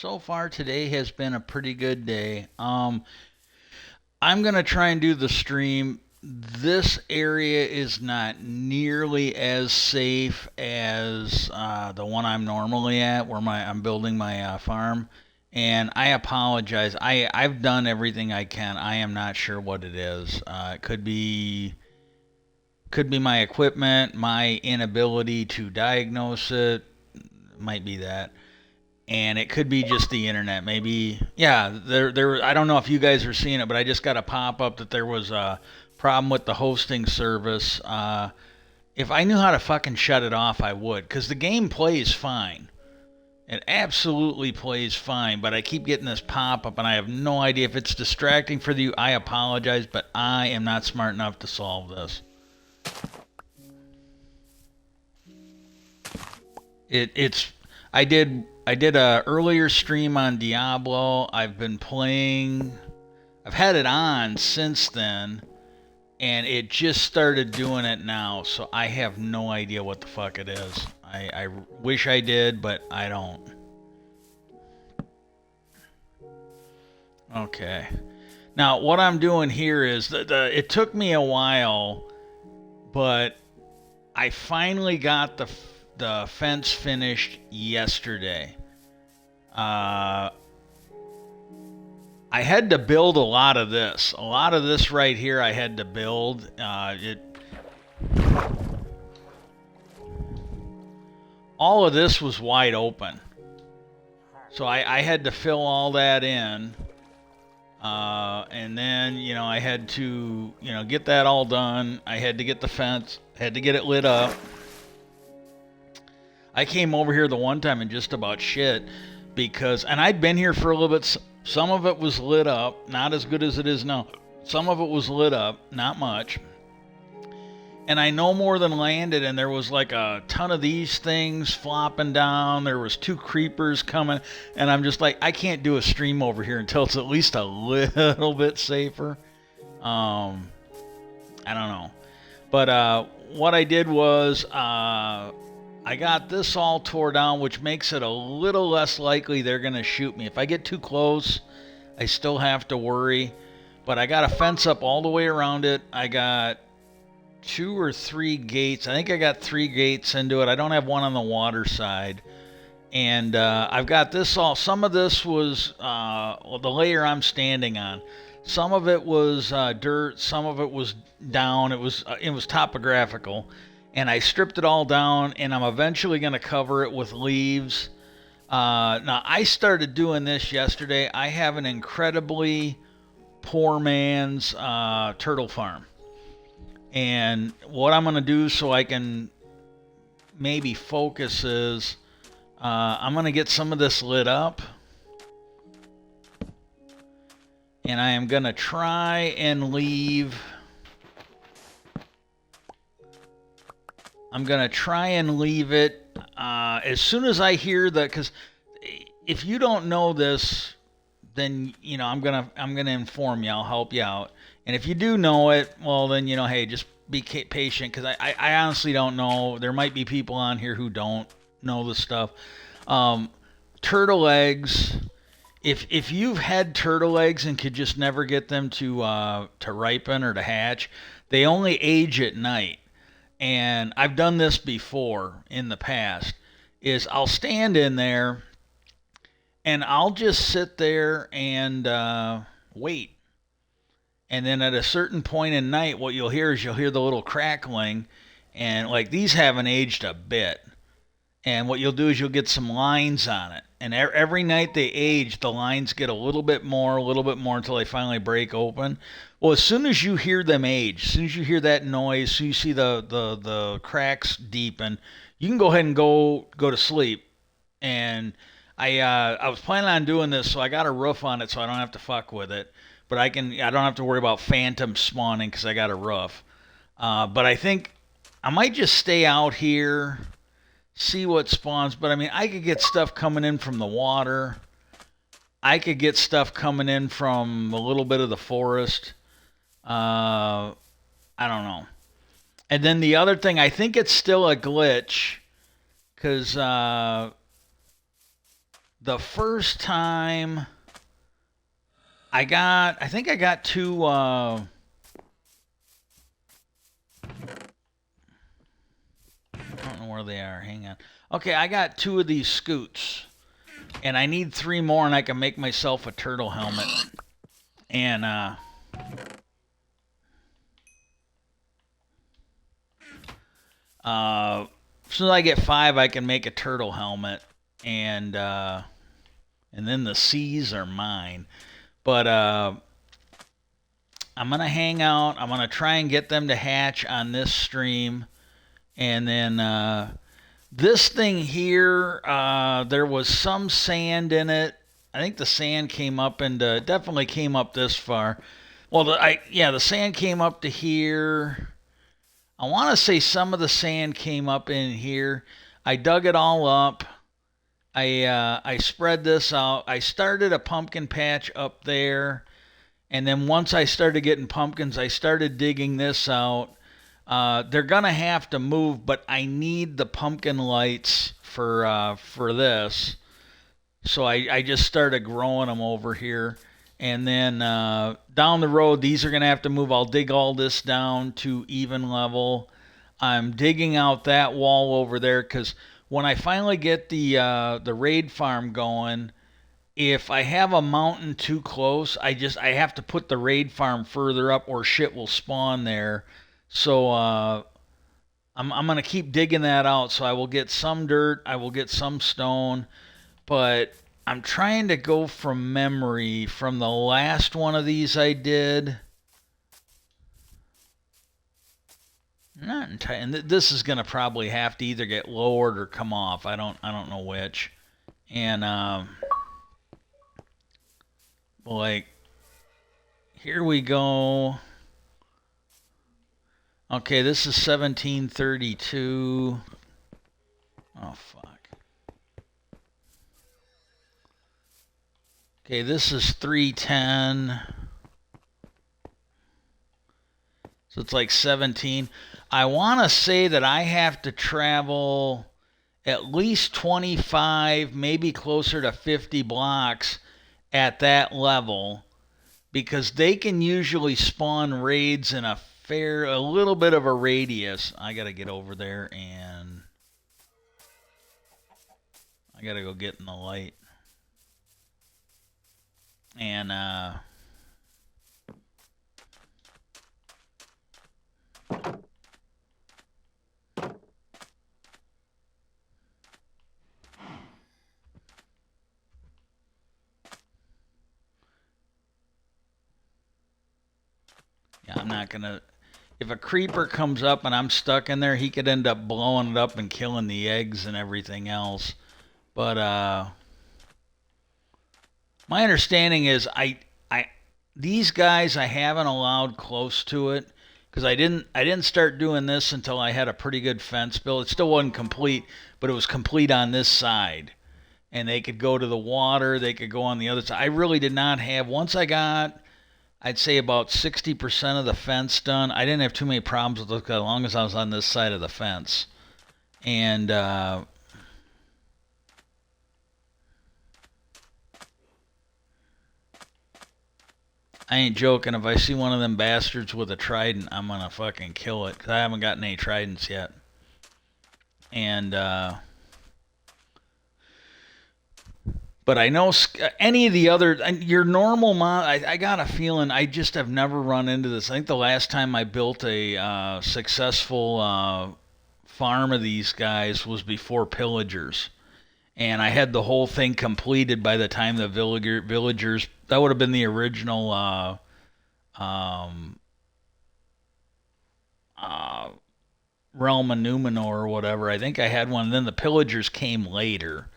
So far today has been a pretty good day. I'm gonna try and do the stream. This area is not nearly as safe as the one I'm normally at, where I'm building my farm. And I apologize. I've done everything I can. I am not sure what it is. It could be my equipment, my inability to diagnose it. Might be that, and it could be just the internet. Maybe, yeah. There. I don't know if you guys are seeing it, but I just got a pop up that there was a problem with the hosting service. If I knew how to fucking shut it off, I would, because the game plays fine. It absolutely plays fine, but I keep getting this pop up, and I have no idea if it's distracting for you. I apologize, but I am not smart enough to solve this. It's I did a earlier stream on Diablo. I've been playing. I've had it on since then, and it just started doing it now. So I have no idea what the fuck it is. I wish I did, but I don't. Okay. Now what I'm doing here is it took me a while, but I finally got the fence finished yesterday. Uh, I had to build a lot of this. A lot of this right here I had to build. All of this was wide open. So I had to fill all that in. And then, I had to, get that all done. I had to get the fence, had to get it lit up. I came over here the one time and just about shit and I'd been here for a little bit. Some of it was lit up, not as good as it is now. Some of it was lit up, not much. And I no more than landed, and there was like a ton of these things flopping down. There was two creepers coming, and I'm just like, I can't do a stream over here until it's at least a little bit safer. I don't know. But what I did was I got this all tore down, which makes it a little less likely they're going to shoot me. If I get too close, I still have to worry. But I got a fence up all the way around it. I got 2 or 3 gates. I think I got 3 gates into it. I don't have one on the water side. And I've got this all. Some of this was the layer I'm standing on. Some of it was dirt. Some of it was down. It was topographical. And I stripped it all down, and I'm eventually going to cover it with leaves. Now, I started doing this yesterday. I have an incredibly poor man's turtle farm. And what I'm going to do so I can maybe focus is I'm going to get some of this lit up. And I am going to try and leave... I'm going to try and leave it as soon as I hear because if you don't know this, then, I'm going to inform you. I'll help you out. And if you do know it, well, then, hey, just be patient, because I honestly don't know. There might be people on here who don't know the stuff. Turtle eggs. If you've had turtle eggs and could just never get them to ripen or to hatch, they only age at night. And I've done this before in the past, is I'll stand in there and I'll just sit there and wait. And then at a certain point in night, what you'll hear the little crackling, and like these haven't aged a bit. And what you'll do is you'll get some lines on it. And every night they age, the lines get a little bit more until they finally break open. Well, as soon as you hear them age, as soon as you hear that noise, so you see the cracks deepen, you can go ahead and go to sleep. And I was planning on doing this, so I got a roof on it, so I don't have to fuck with it. But I don't have to worry about phantoms spawning because I got a roof. But I think I might just stay out here, see what spawns. But I mean, I could get stuff coming in from the water. I could get stuff coming in from a little bit of the forest. I don't know. And then the other thing, I think it's still a glitch, because The first time I think I got two. I don't know where they are. Hang on. Okay, I got two of these scoots, and I need three more, and I can make myself a turtle helmet. And as soon as I get five, I can make a turtle helmet, and then the seas are mine. But I'm gonna hang out. I'm gonna try and get them to hatch on this stream, and then this thing here, there was some sand in it. I think the sand came up and definitely came up this far. Well, the sand came up to here. I want to say some of the sand came up in here. I dug it all up. I spread this out. I started a pumpkin patch up there, and then once I started getting pumpkins, I started digging this out. They're gonna have to move, but I need the pumpkin lights for this. So I just started growing them over here, and then down the road, these are gonna have to move. I'll dig all this down to even level. I'm digging out that wall over there because when I finally get the raid farm going, if I have a mountain too close, I have to put the raid farm further up or shit will spawn there. So I'm gonna keep digging that out. So I will get some dirt, I will get some stone, but I'm trying to go from memory from the last one of these I did. Not entirely, and this is gonna probably have to either get lowered or come off. I don't know which. And like here we go. Okay, this is 1732. Oh fuck. Okay, this is 310. So it's like 17. I want to say that I have to travel at least 25, maybe closer to 50 blocks at that level because they can usually spawn raids in a little bit of a radius. I got to get over there and I got to go get in the light. And yeah, I'm not going to. If a creeper comes up and I'm stuck in there, he could end up blowing it up and killing the eggs and everything else. But my understanding is these guys I haven't allowed close to it because I didn't start doing this until I had a pretty good fence built. It still wasn't complete, but it was complete on this side. And they could go to the water, they could go on the other side. I really did not have once I got I'd say about 60% of the fence done. I didn't have too many problems with it as long as I was on this side of the fence. And I ain't joking. If I see one of them bastards with a trident, I'm going to fucking kill it because I haven't gotten any tridents yet. And but I know any of the other, your normal mod, I got a feeling I just have never run into this. I think the last time I built a successful farm of these guys was before pillagers. And I had the whole thing completed by the time the villagers, that would have been the original Realm of Numenor or whatever. I think I had one, and then the pillagers came later.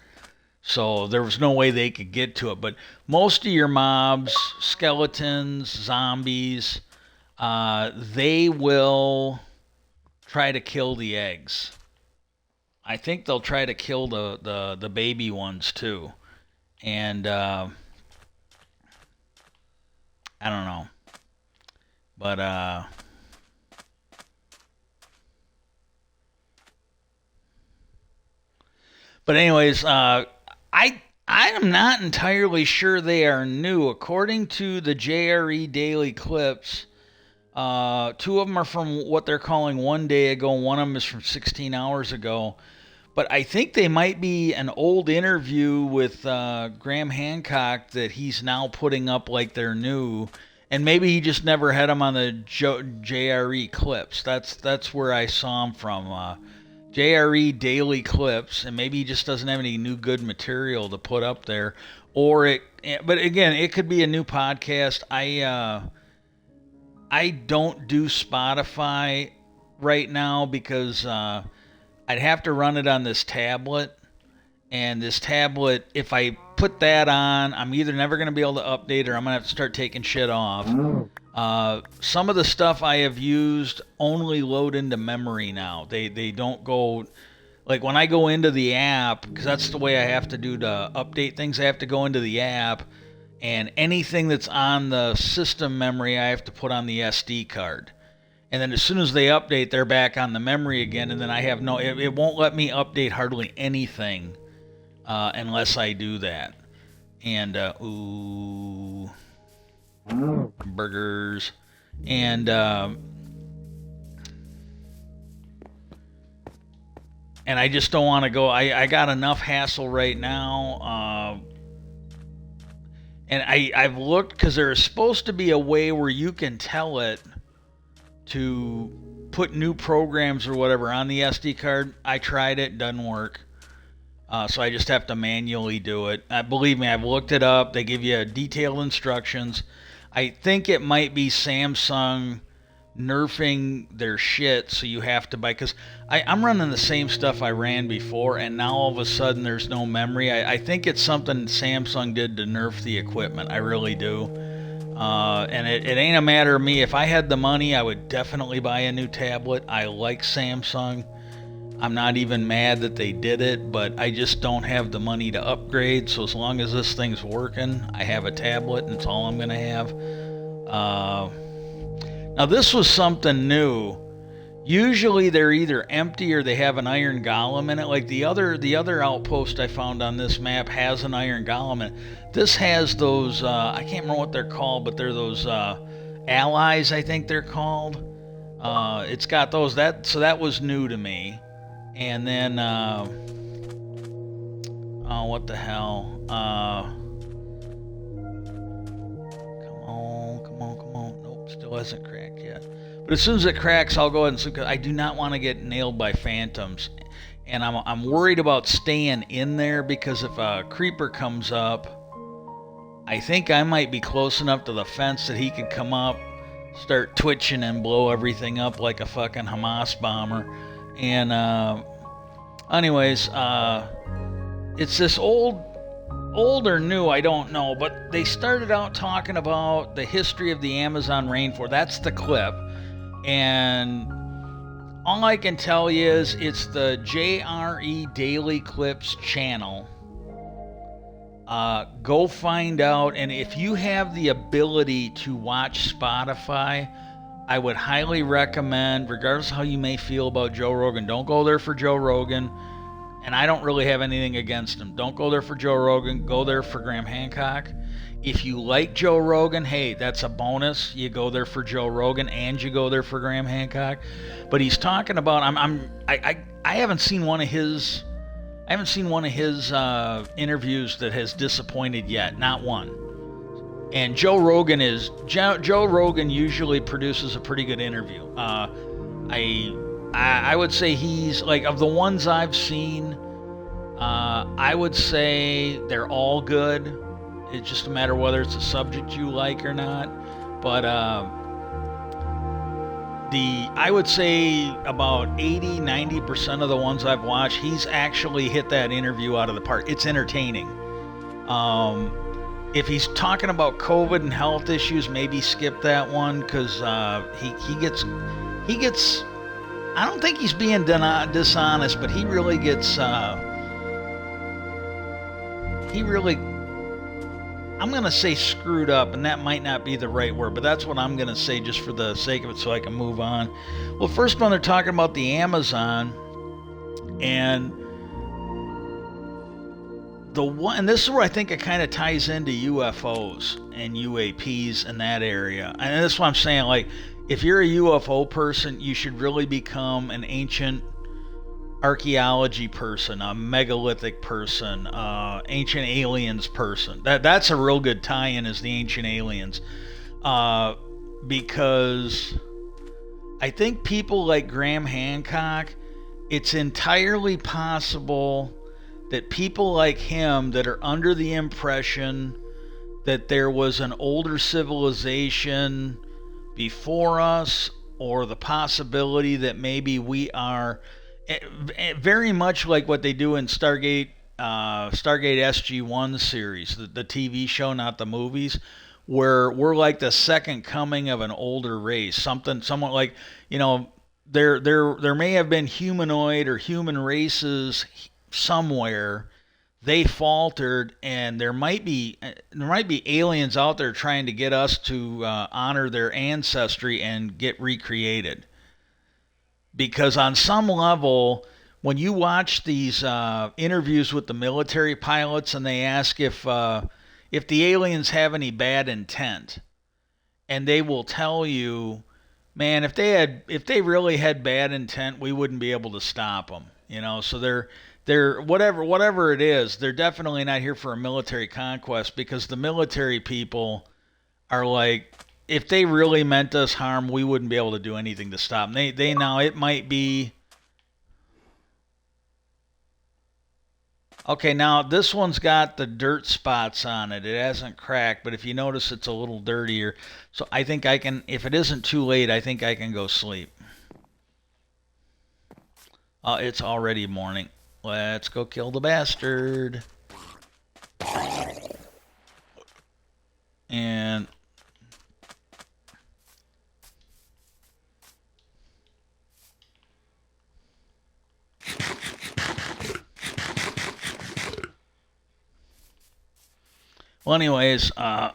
So there was no way they could get to it. But most of your mobs, skeletons, zombies, they will try to kill the eggs. I think they'll try to kill the baby ones too. And I don't know. But anyways, I I am not entirely sure they are new. According to the JRE daily clips, two of them are from what they're calling one day ago. One of them is from 16 hours ago. But I think they might be an old interview with Graham Hancock that he's now putting up like they're new. And maybe he just never had them on the JRE clips. That's where I saw them from. JRE daily clips, and maybe he just doesn't have any new good material to put up there, but again, it could be a new podcast. I don't do Spotify right now because I'd have to run it on this tablet, and this tablet, if I put that on, I'm either never going to be able to update or I'm going to have to start taking shit off. Some of the stuff I have used only load into memory now. They don't go, like when I go into the app, because that's the way I have to do to update things. I have to go into the app, and anything that's on the system memory I have to put on the SD card. And then as soon as they update, they're back on the memory again, and then I have it won't let me update hardly anything unless I do that. And burgers, and I just don't want to go. I got enough hassle right now, and I've looked because there is supposed to be a way where you can tell it to put new programs or whatever on the SD card. I tried it, doesn't work. So I just have to manually do it. Believe me, I've looked it up. They give you detailed instructions. I think it might be Samsung nerfing their shit, so you have to buy, because I'm running the same stuff I ran before, and now all of a sudden there's no memory. I think it's something Samsung did to nerf the equipment. I really do. And it ain't a matter of me. If I had the money, I would definitely buy a new tablet. I like Samsung. I'm not even mad that they did it, but I just don't have the money to upgrade. So as long as this thing's working, I have a tablet, and it's all I'm going to have. Now this was something new. Usually they're either empty or they have an iron golem in it. Like the other outpost I found on this map has an iron golem in it. This has those, I can't remember what they're called, but they're those allies, I think they're called. It's got those. So that was new to me. And then, oh, what the hell? Come on. Nope, still hasn't cracked yet. But as soon as it cracks, I'll go ahead and sleep. I do not want to get nailed by phantoms. And I'm worried about staying in there because if a creeper comes up, I think I might be close enough to the fence that he could come up, start twitching and blow everything up like a fucking Hamas bomber. And anyways, it's this old or new, I don't know, but they started out talking about the history of the Amazon rainforest. That's the clip. And all I can tell you is it's the JRE Daily Clips channel. Go find out, and if you have the ability to watch Spotify, I would highly recommend, regardless of how you may feel about Joe Rogan, don't go there for Joe Rogan. And I don't really have anything against him. Don't go there for Joe Rogan. Go there for Graham Hancock. If you like Joe Rogan, hey, that's a bonus. You go there for Joe Rogan and you go there for Graham Hancock. But he's talking about, I haven't seen one of his interviews that has disappointed yet. Not one. And Joe Rogan usually produces a pretty good interview. I would say he's, like, of the ones I've seen, I would say they're all good. It's just a matter of whether it's a subject you like or not. But I would say about 80-90% of the ones I've watched, he's actually hit that interview out of the park. It's entertaining. If he's talking about COVID and health issues, maybe skip that one, because he gets. I don't think he's being dishonest, but he really gets. I'm going to say screwed up, and that might not be the right word, but that's what I'm going to say just for the sake of it so I can move on. Well, first one, they're talking about the Amazon, and the one, and this is where I think it kind of ties into UFOs and UAPs in that area. And that's why I'm saying, like, if you're a UFO person, you should really become an ancient archaeology person, a megalithic person, ancient aliens person. That's a real good tie-in, is the ancient aliens, because I think people like Graham Hancock, it's entirely possible that people like him that are under the impression that there was an older civilization before us, or the possibility that maybe we are very much like what they do in Stargate SG-1 series, the TV show, not the movies, where we're like the second coming of an older race, somewhat like, there may have been humanoid or human races somewhere. They faltered, and there might be aliens out there trying to get us to honor their ancestry and get recreated. Because on some level, when you watch these interviews with the military pilots, and they ask if the aliens have any bad intent, and they will tell you, man, if they really had bad intent, we wouldn't be able to stop them. So they're whatever it is, they're definitely not here for a military conquest, because the military people are like, if they really meant us harm, we wouldn't be able to do anything to stop them. They now, it might be okay. Now this one's got the dirt spots on it. It hasn't cracked, but if you notice, it's a little dirtier. So I think I can, if it isn't too late, I think I can go sleep. It's already morning. Let's go kill the bastard. And well, anyways, I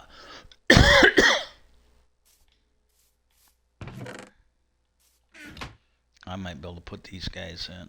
might be able to put these guys in.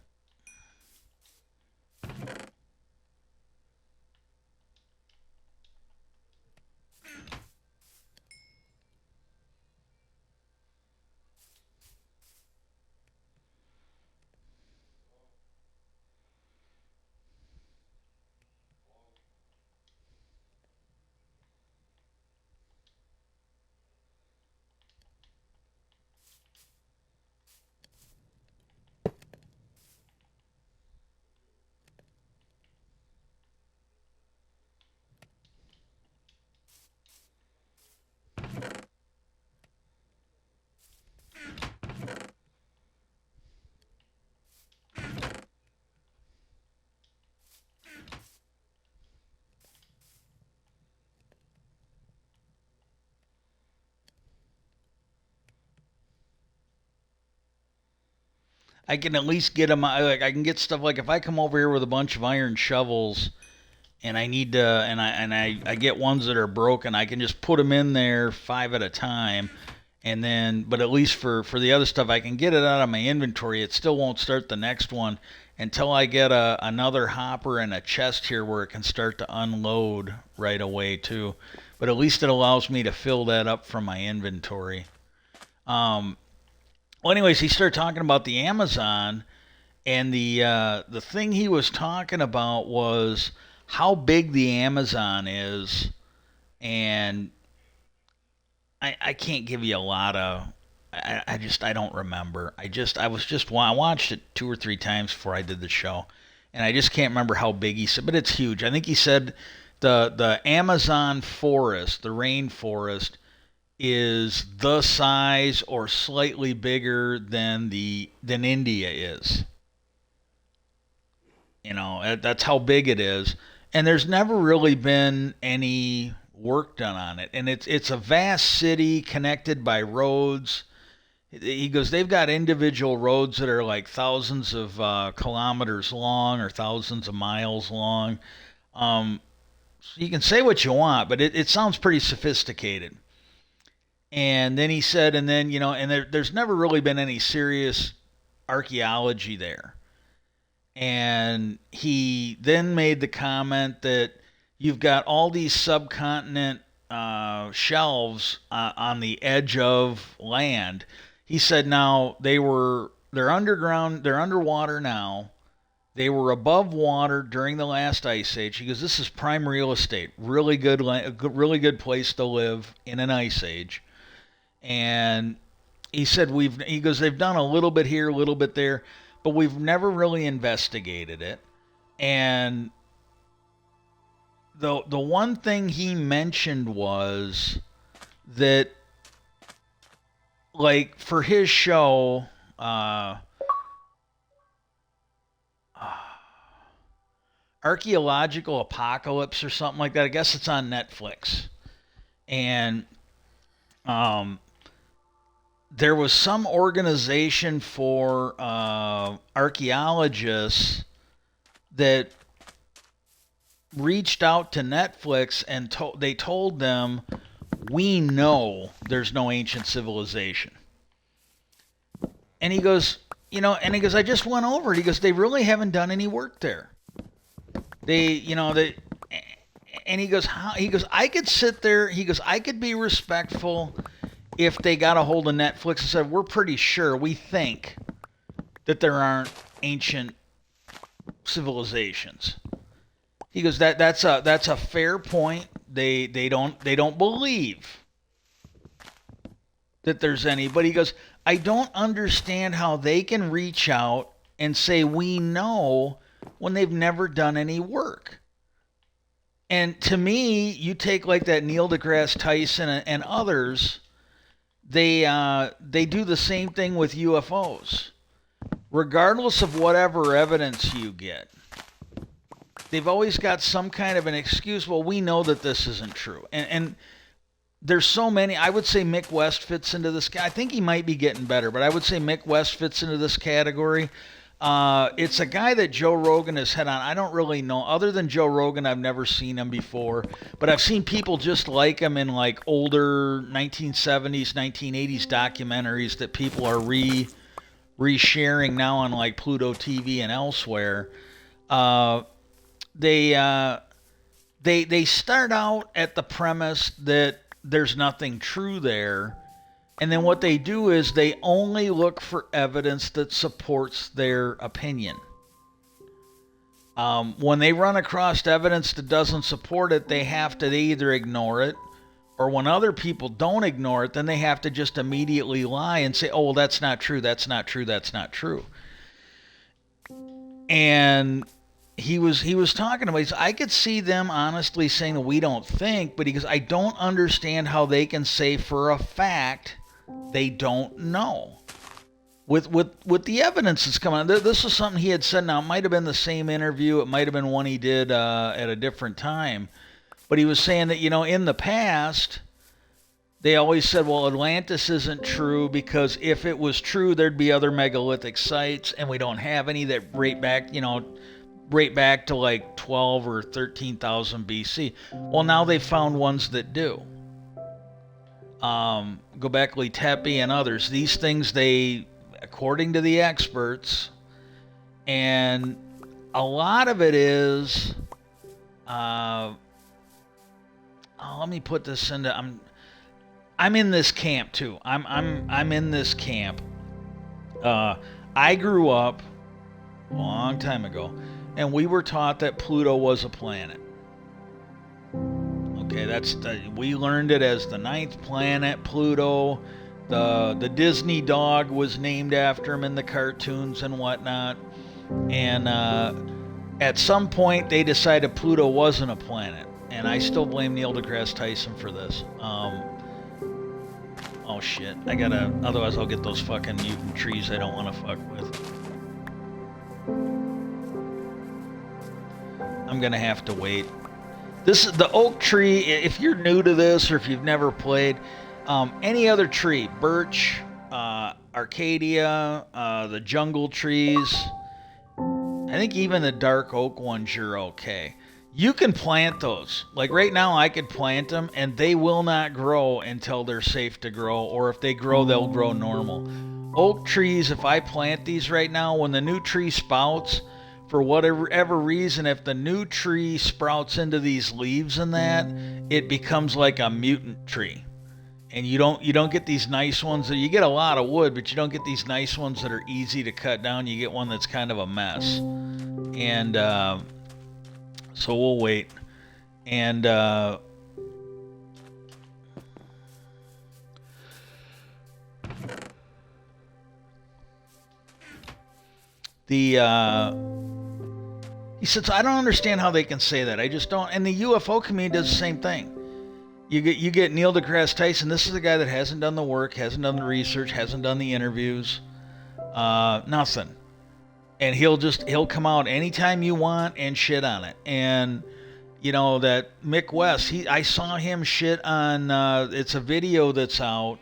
I can at least get them. Like, I can get stuff, like if I come over here with a bunch of iron shovels, and I need to, and I get ones that are broken, I can just put them in there 5 at a time, and then, but at least for the other stuff, I can get it out of my inventory. It still won't start the next one until I get another hopper and a chest here where it can start to unload right away too. But at least it allows me to fill that up from my inventory. Well, anyways, he started talking about the Amazon, and the thing he was talking about was how big the Amazon is, and I can't give you a lot of. I don't remember. I watched it 2 or 3 times before I did the show, and I just can't remember how big he said. But it's huge. I think he said the Amazon forest, the rainforest, is the size or slightly bigger than India is. That's how big it is, and there's never really been any work done on it. And it's a vast city connected by roads. He goes, they've got individual roads that are like thousands of kilometers long or thousands of miles long. So you can say what you want, but it sounds pretty sophisticated. And then he said, and then, and there's never really been any serious archaeology there. And he then made the comment that you've got all these subcontinent shelves on the edge of land. He said now they're underground, they're underwater now. They were above water during the last ice age. He goes, this is prime real estate, really good place to live in an ice age. And he said he goes, they've done a little bit here, a little bit there, but we've never really investigated it. And the one thing he mentioned was that, like, for his show, Archaeological Apocalypse or something like that. I guess it's on Netflix. And there was some organization for archaeologists that reached out to Netflix and they told them, we know there's no ancient civilization. And he goes, I just went over it. He goes, they really haven't done any work there. And he goes, I could sit there. He goes, I could be respectful if they got a hold of Netflix and said, we're pretty sure, we think that there aren't ancient civilizations. He goes, that's a fair point. They don't believe that there's any. But he goes, I don't understand how they can reach out and say we know when they've never done any work. And to me, you take like that Neil deGrasse Tyson and others, they do the same thing with UFOs. Regardless of whatever evidence you get, they've always got some kind of an excuse. Well, we know that this isn't true. And there's so many. I would say Mick West fits into this. I think he might be getting better, but I would say Mick West fits into this category. It's a guy that Joe Rogan has had on. I don't really know. Other than Joe Rogan, I've never seen him before. But I've seen people just like him in like older 1970s, 1980s documentaries that people are resharing now on like Pluto TV and elsewhere. They start out at the premise that there's nothing true there. And then what they do is they only look for evidence that supports their opinion. When they run across evidence that doesn't support it, they either ignore it, or when other people don't ignore it, then they have to just immediately lie and say, oh, well, that's not true, that's not true, that's not true. And he was talking about, I could see them honestly saying that we don't think, but he goes, I don't understand how they can say for a fact they don't know. With the evidence that's coming out. This is something he had said. Now, it might have been the same interview. It might have been one he did at a different time. But he was saying that, in the past, they always said, well, Atlantis isn't true because if it was true, there'd be other megalithic sites, and we don't have any that rate back to like 12 or 13,000 BC. Well, now they've found ones that do. Göbekli Tepe and others. These things, according to the experts, and a lot of it is, let me put this into. I'm in this camp too. I'm in this camp. I grew up a long time ago, and we were taught that Pluto was a planet. Okay, we learned it as the 9th planet, Pluto. The Disney dog was named after him in the cartoons and whatnot. And at some point, they decided Pluto wasn't a planet. And I still blame Neil deGrasse Tyson for this. Oh shit! Otherwise I'll get those fucking mutant trees I don't want to fuck with. I'm gonna have to wait. This is the oak tree. If you're new to this or if you've never played, any other tree, birch, Arcadia, the jungle trees, I think even the dark oak ones, you're okay. You can plant those. Like right now, I could plant them, and they will not grow until they're safe to grow, or if they grow, they'll grow normal. Oak trees, if I plant these right now, when the new tree spouts, for whatever reason, if the new tree sprouts into these leaves and that, it becomes like a mutant tree. And you don't get these nice ones. You get a lot of wood, but you don't get these nice ones that are easy to cut down. You get one that's kind of a mess. And so we'll wait. And he says, I don't understand how they can say that. I just don't. And the UFO community does the same thing. You get Neil deGrasse Tyson. This is a guy that hasn't done the work, hasn't done the research, hasn't done the interviews, nothing. And he'll come out anytime you want and shit on it. And you know that Mick West, I saw him shit on. It's a video that's out,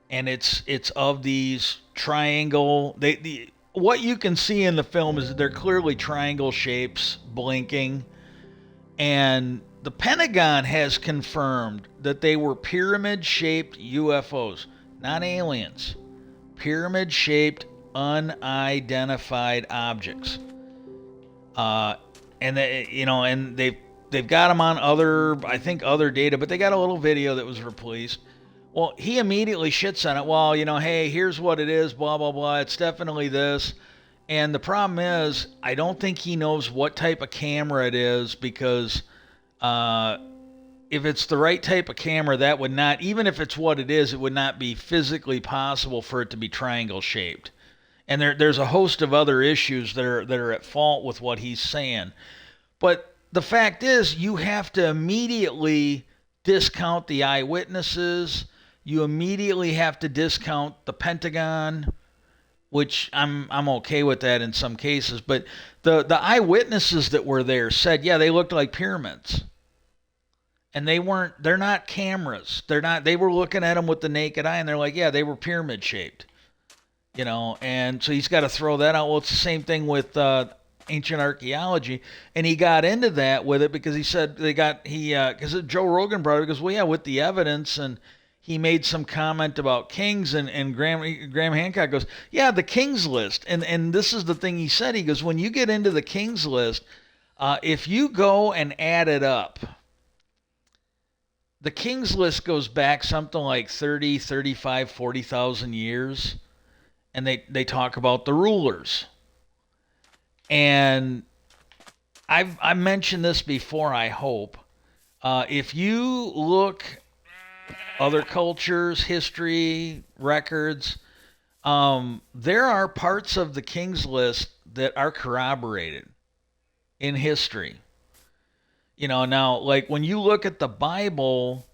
and it's of these triangle. What you can see in the film is that they're clearly triangle shapes blinking, and the Pentagon has confirmed that they were pyramid-shaped UFOs, not aliens. Pyramid-shaped, unidentified objects. And they've got them on other data, but they got a little video that was released. Well, he immediately shits on it. Well, hey, here's what it is, blah, blah, blah. It's definitely this. And the problem is, I don't think he knows what type of camera it is, because if it's the right type of camera, that would not, even if it's what it is, it would not be physically possible for it to be triangle shaped. And there's a host of other issues that are at fault with what he's saying. But the fact is, you have to immediately discount the eyewitnesses. You immediately have to discount the Pentagon, which I'm okay with that in some cases. But the eyewitnesses that were there said, yeah, they looked like pyramids. And they're not cameras. They were looking at them with the naked eye, and they're like, yeah, they were pyramid shaped. And so he's got to throw that out. Well, it's the same thing with ancient archaeology, and he got into that with it because he said because Joe Rogan brought it, because, well, yeah, with the evidence, and he made some comment about kings, and Graham Hancock goes, yeah, the kings list, and this is the thing he said. He goes, when you get into the kings list, if you go and add it up, the kings list goes back something like 30, 35, 40,000 years. And they talk about the rulers. And I've mentioned this before, I hope. If you look other cultures, history, records, there are parts of the king's list that are corroborated in history. Now, like when you look at the Bible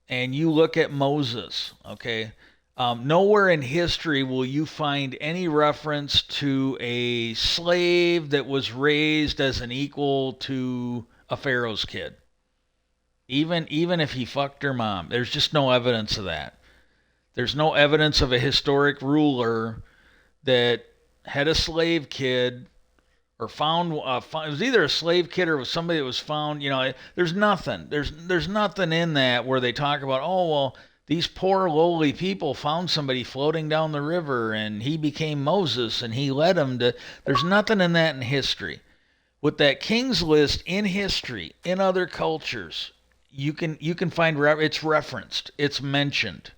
and you look at Moses, okay, nowhere in history will you find any reference to a slave that was raised as an equal to a Pharaoh's kid. Even if he fucked her mom, there's just no evidence of that. There's no evidence of a historic ruler that had a slave kid, or found it was either a slave kid or it was somebody that was found. There's nothing. There's nothing in that where they talk about, oh well, these poor lowly people found somebody floating down the river and he became Moses and he led them to. There's nothing in that in history. With that king's list in history, in other cultures, you can find it's referenced, it's mentioned.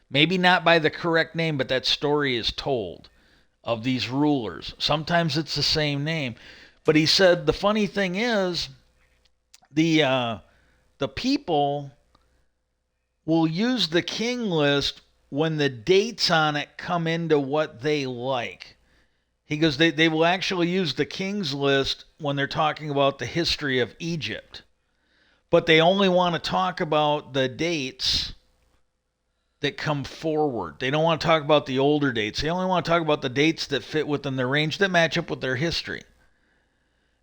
Maybe not by the correct name, but that story is told of these rulers. Sometimes it's the same name. But he said the funny thing is the people will use the king list when the dates on it come into what they like. He goes, they will actually use the king's list when they're talking about the history of Egypt. But they only want to talk about the dates that come forward. They don't want to talk about the older dates. They only want to talk about the dates that fit within their range, that match up with their history.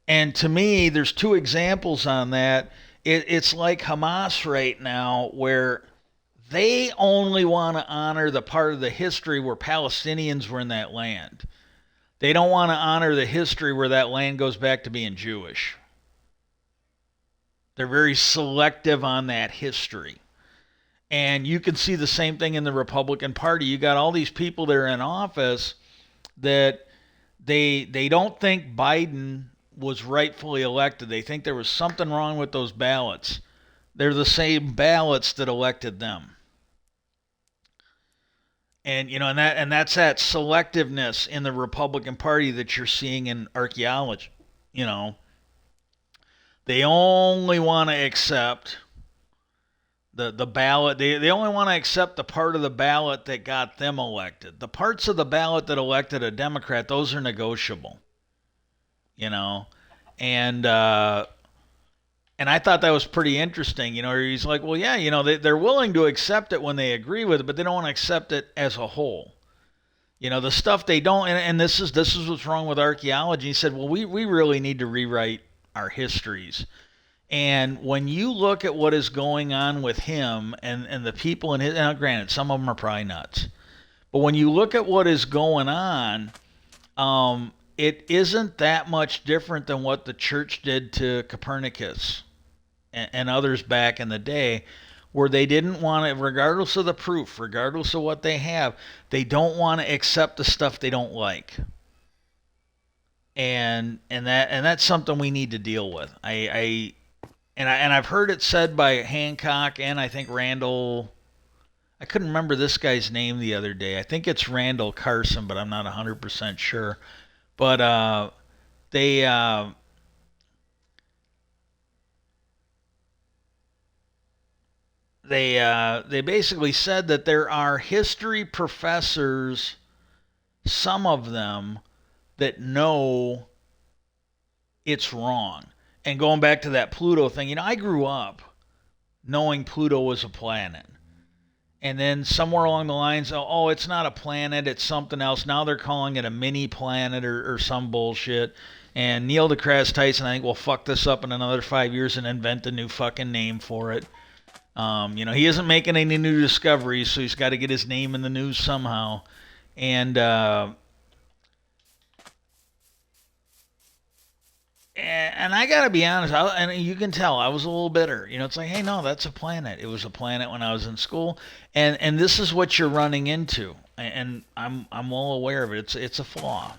And to me, there's two examples on that. It's like Hamas right now, where they only want to honor the part of the history where Palestinians were in that land. They don't want to honor the history where that land goes back to being Jewish. They're very selective on that history. And you can see the same thing in the Republican Party. You got all these people that are in office that they don't think Biden was rightfully elected. They think there was something wrong with those ballots. They're the same ballots that elected them. And that's that selectiveness in the Republican Party that you're seeing in archaeology. You know, they only want to accept the ballot. They only want to accept the part of the ballot that got them elected. The parts of the ballot that elected a Democrat, those are negotiable. You know, and I thought that was pretty interesting. He's like, well, yeah, they're willing to accept it when they agree with it, but they don't want to accept it as a whole. The stuff they don't, and this is what's wrong with archaeology. He said, well, we really need to rewrite our histories. And when you look at what is going on with him and the people in his, now granted, some of them are probably nuts, but when you look at what is going on, it isn't that much different than what the church did to Copernicus and others back in the day, where they didn't want to, regardless of the proof, regardless of what they have, they don't want to accept the stuff they don't like. And that's something we need to deal with. I've heard it said by Hancock and I think Randall. I couldn't remember this guy's name the other day. I think it's Randall Carson, but I'm not 100% sure. But they basically said that there are history professors, some of them, that know it's wrong. And going back to that Pluto thing, I grew up knowing Pluto was a planet. And then somewhere along the lines, oh, it's not a planet, it's something else. Now they're calling it a mini planet or some bullshit. And Neil deGrasse Tyson, I think, will fuck this up in another 5 years and invent a new fucking name for it. He isn't making any new discoveries, so he's got to get his name in the news somehow. And I gotta be honest, and you can tell I was a little bitter. It's like, hey, no, that's a planet. It was a planet when I was in school, and this is what you're running into, and I'm well aware of it. It's a flaw,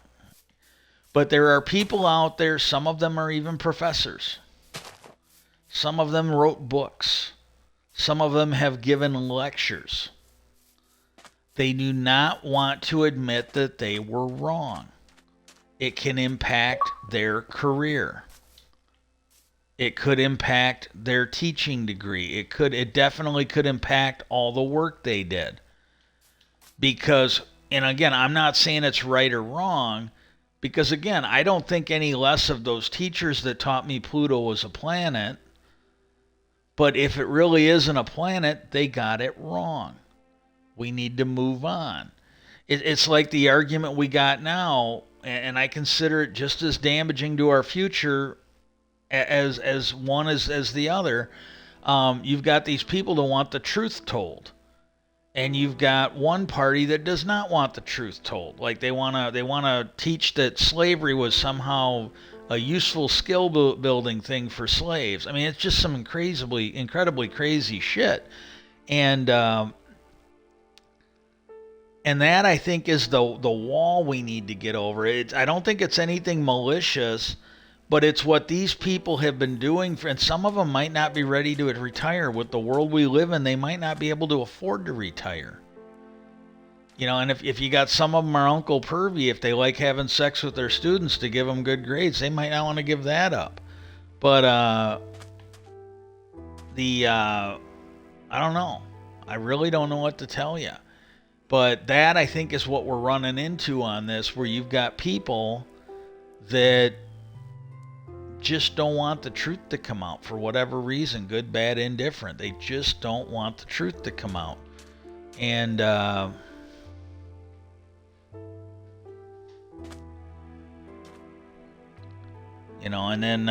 but there are people out there. Some of them are even professors. Some of them wrote books. Some of them have given lectures. They do not want to admit that they were wrong. It can impact their career. It could impact their teaching degree. It definitely could impact all the work they did. Because, and again, I'm not saying it's right or wrong, because again, I don't think any less of those teachers that taught me Pluto was a planet. But if it really isn't a planet, they got it wrong. We need to move on. It's like the argument we got now, and I consider it just as damaging to our future as one as the other. You've got these people that want the truth told, and you've got one party that does not want the truth told. Like they wanna teach that slavery was somehow a useful skill building thing for slaves. I mean, it's just some incredibly crazy shit, and that I think is the wall we need to get over. I don't think it's anything malicious, but it's what these people have been doing, and some of them might not be ready to retire. With the world we live in, they might not be able to afford to retire. And if you got some of them are Uncle Pervy, if they like having sex with their students to give them good grades, they might not want to give that up. But I don't know. I really don't know what to tell you. But that, I think, is what we're running into on this, where you've got people that just don't want the truth to come out for whatever reason, good, bad, indifferent. They just don't want the truth to come out. And and then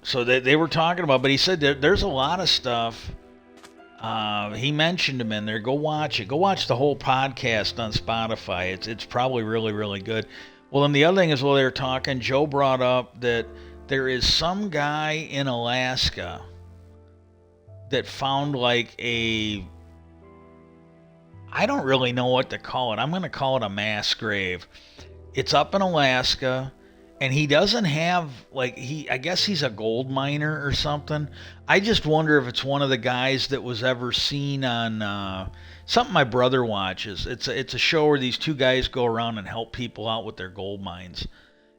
so they were talking about, but he said there's a lot of stuff. He mentioned him in there. Go watch it. Go watch the whole podcast on Spotify. It's probably really, really good. Well, and the other thing is, while they were talking, Joe brought up that there is some guy in Alaska that found like I don't really know what to call it. I'm going to call it a mass grave. It's up in Alaska, and he doesn't have like I guess he's a gold miner or something. I just wonder if it's one of the guys that was ever seen on something my brother watches. It's a show where these two guys go around and help people out with their gold mines.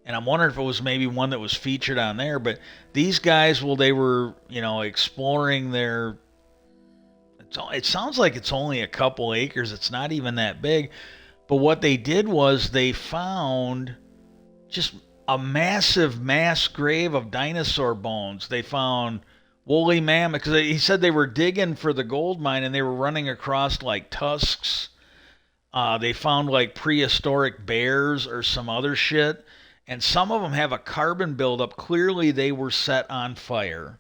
And I'm wondering if it was maybe one that was featured on there. But these guys, well, they were, exploring their. It sounds like it's only a couple acres. It's not even that big. But what they did was they found just a massive mass grave of dinosaur bones. They found woolly mammoth because he said they were digging for the gold mine and they were running across like tusks. They found like prehistoric bears or some other shit, and some of them have a carbon buildup. Clearly, they were set on fire.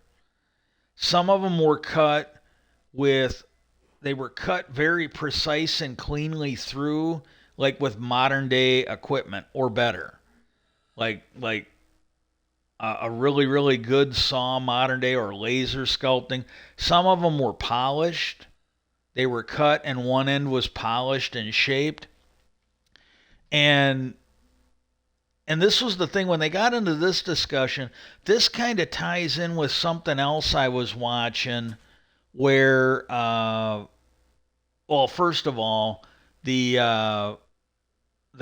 Some of them were cut with they were cut very precise and cleanly through, like with modern day equipment or better, like a really really good saw modern day or laser sculpting. Some of them were polished. They were cut and one end was polished and shaped. And this was the thing when they got into this discussion, this kind of ties in with something else I was watching where well, first of all, the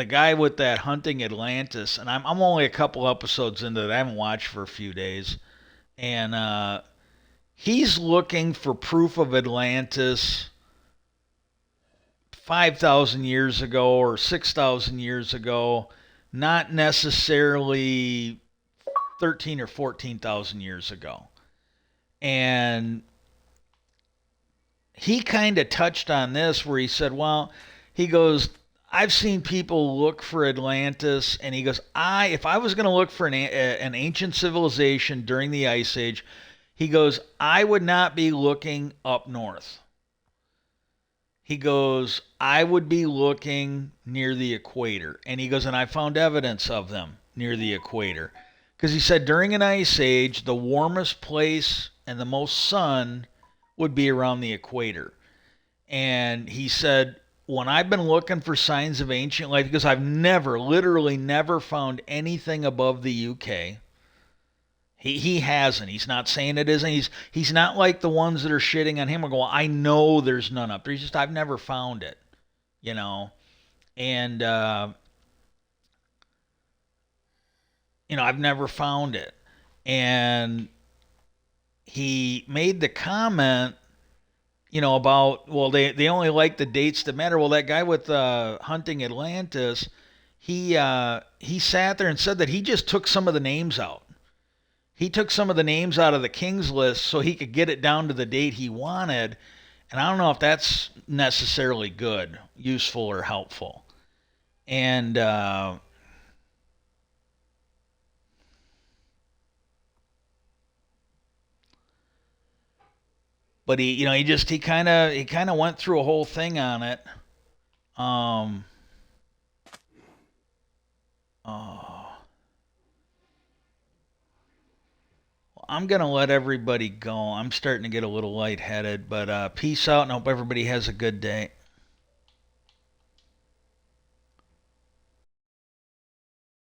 guy with that hunting Atlantis, and I'm only a couple episodes into it. I haven't watched for a few days, and he's looking for proof of Atlantis 5,000 years ago or 6,000 years ago, not necessarily 13 or 14,000 years ago. And he kind of touched on this where he said, well, he goes, I've seen people look for Atlantis, and he goes, if I was going to look for an ancient civilization during the Ice Age, he goes, I would not be looking up north. He goes, I would be looking near the equator. And he goes, and I found evidence of them near the equator. Because he said during an ice age, the warmest place and the most sun would be around the equator. And he said, when I've been looking for signs of ancient life, because I've literally never found anything above the UK. He hasn't. He's not saying it isn't. He's not like the ones that are shitting on him and going, I know there's none up there. He's just, I've never found it, and I've never found it. And he made the comment, about, well, they only like the dates that matter. Well, that guy with hunting Atlantis, he sat there and said that he just took some of the names out. He took some of the names out of the King's list so he could get it down to the date he wanted. And I don't know if that's necessarily good, useful, or helpful. And but he kind of went through a whole thing on it. Oh, I'm going to let everybody go. I'm starting to get a little lightheaded, but peace out and hope everybody has a good day.